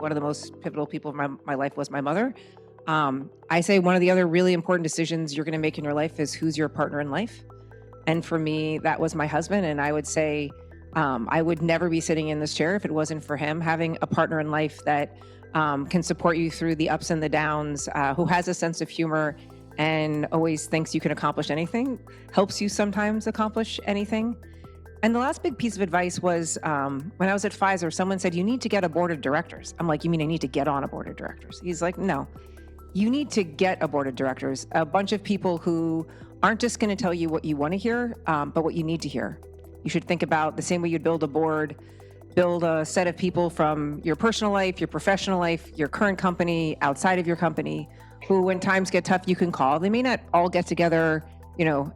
one of the most pivotal people of my life was my mother. I say one of the other really important decisions you're going to make in your life is who's your partner in life. And for me, that was my husband. And I would say I would never be sitting in this chair if it wasn't for him. Having a partner in life that can support you through the ups and the downs, who has a sense of humor and always thinks you can accomplish anything, helps you sometimes accomplish anything. And the last big piece of advice was when I was at Pfizer, someone said, you need to get a board of directors. I'm like, you mean I need to get on a board of directors? He's like, no, you need to get a board of directors, a bunch of people who aren't just going to tell you what you want to hear, but what you need to hear. You should think about the same way you'd build a board, build a set of people from your personal life, your professional life, your current company, outside of your company, who when times get tough, you can call. They may not all get together,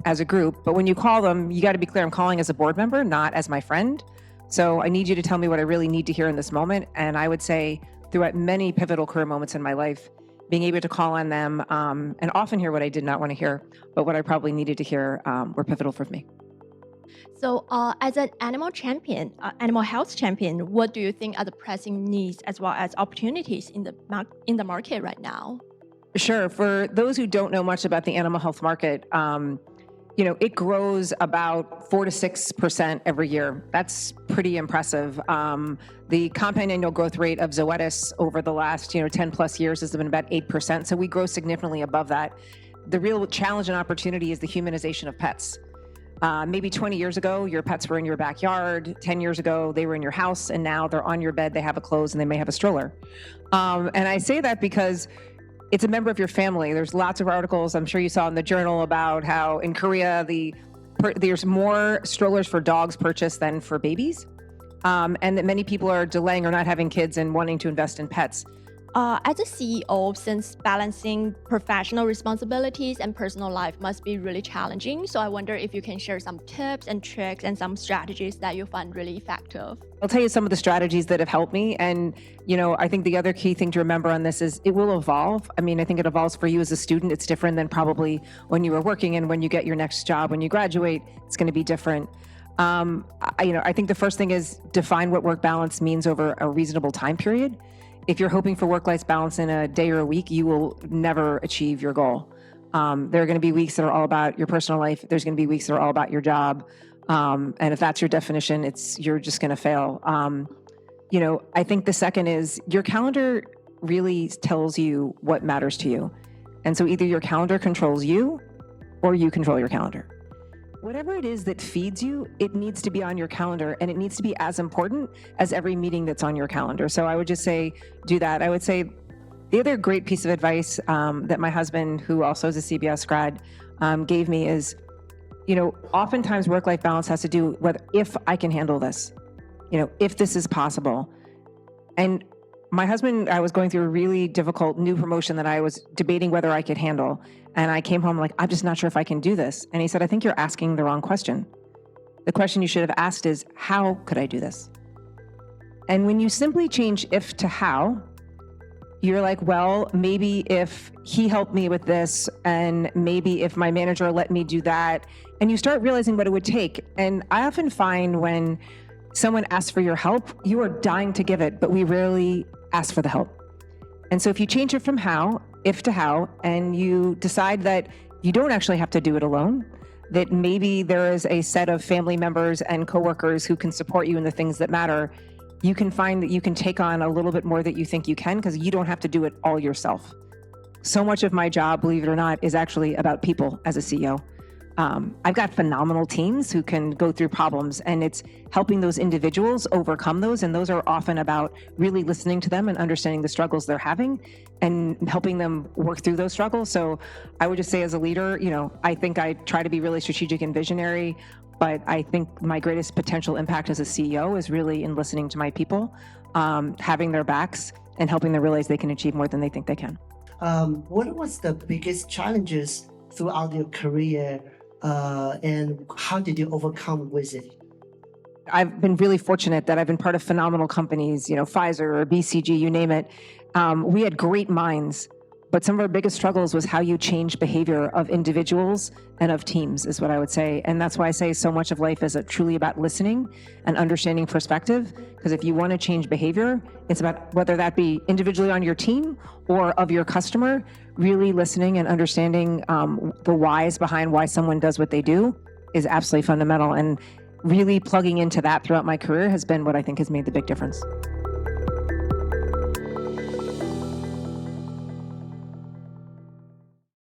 as a group, but when you call them, you got to be clear, I'm calling as a board member, not as my friend. So I need you to tell me what I really need to hear in this moment. And I would say throughout many pivotal career moments in my life, being able to call on them and often hear what I did not want to hear, but what I probably needed to hear were pivotal for me. So, as an animal champion, animal health champion, what do you think are the pressing needs as well as opportunities in the market right now? Sure. For those who don't know much about the animal health market, it grows about 4 to 6% every year. That's pretty impressive. The compound annual growth rate of Zoetis over the last 10 plus years has been about 8%. So we grow significantly above that. The real challenge and opportunity is the humanization of pets. Maybe 20 years ago, your pets were in your backyard. 10 years ago, they were in your house, and now they're on your bed. They have a clothes and they may have a stroller. And I say that because it's a member of your family. There's lots of articles I'm sure you saw in the journal about how in Korea, there's more strollers for dogs purchased than for babies. And that many people are delaying or not having kids and wanting to invest in pets. As a CEO, since balancing professional responsibilities and personal life must be really challenging, so I wonder if you can share some tips and tricks and some strategies that you find really effective. I'll tell you some of the strategies that have helped me. And, I think the other key thing to remember on this is it will evolve. I mean, I think it evolves for you as a student. It's different than probably when you were working, and when you get your next job, when you graduate, it's going to be different. I think the first thing is define what work balance means over a reasonable time period. If you're hoping for work-life balance in a day or a week, you will never achieve your goal. There are going to be weeks that are all about your personal life. There's going to be weeks that are all about your job. And if that's your definition, you're just going to fail. I think the second is your calendar really tells you what matters to you. And so either your calendar controls you or you control your calendar. Whatever it is that feeds you, it needs to be on your calendar, and it needs to be as important as every meeting that's on your calendar. So I would just say, do that. I would say the other great piece of advice that my husband, who also is a CBS grad, gave me is, oftentimes work-life balance has to do with if I can handle this, if this is possible. And my husband, I was going through a really difficult new promotion that I was debating whether I could handle. And I came home like, I'm just not sure if I can do this. And he said, I think you're asking the wrong question. The question you should have asked is, how could I do this? And when you simply change if to how, you're like, well, maybe if he helped me with this, and maybe if my manager let me do that, and you start realizing what it would take. And I often find when someone asks for your help, you are dying to give it, but we rarely ask for the help. And so if you change it from if to how, and you decide that you don't actually have to do it alone, that maybe there is a set of family members and coworkers who can support you in the things that matter, you can find that you can take on a little bit more that you think you can, because you don't have to do it all yourself. So much of my job, believe it or not, is actually about people as a CEO. I've got phenomenal teams who can go through problems, and it's helping those individuals overcome those. And those are often about really listening to them and understanding the struggles they're having and helping them work through those struggles. So I would just say as a leader, I think I try to be really strategic and visionary, but I think my greatest potential impact as a CEO is really in listening to my people, having their backs and helping them realize they can achieve more than they think they can. What was the biggest challenges throughout your career? And how did you overcome with it? I've been really fortunate that I've been part of phenomenal companies, Pfizer or BCG, you name it. We had great minds, But some of our biggest struggles was how you change behavior of individuals and of teams, is what I would say. And that's why I say so much of life is truly about listening and understanding perspective. Because if you want to change behavior, it's about whether that be individually on your team or of your customer, really listening and understanding the whys behind why someone does what they do is absolutely fundamental. And really plugging into that throughout my career has been what I think has made the big difference.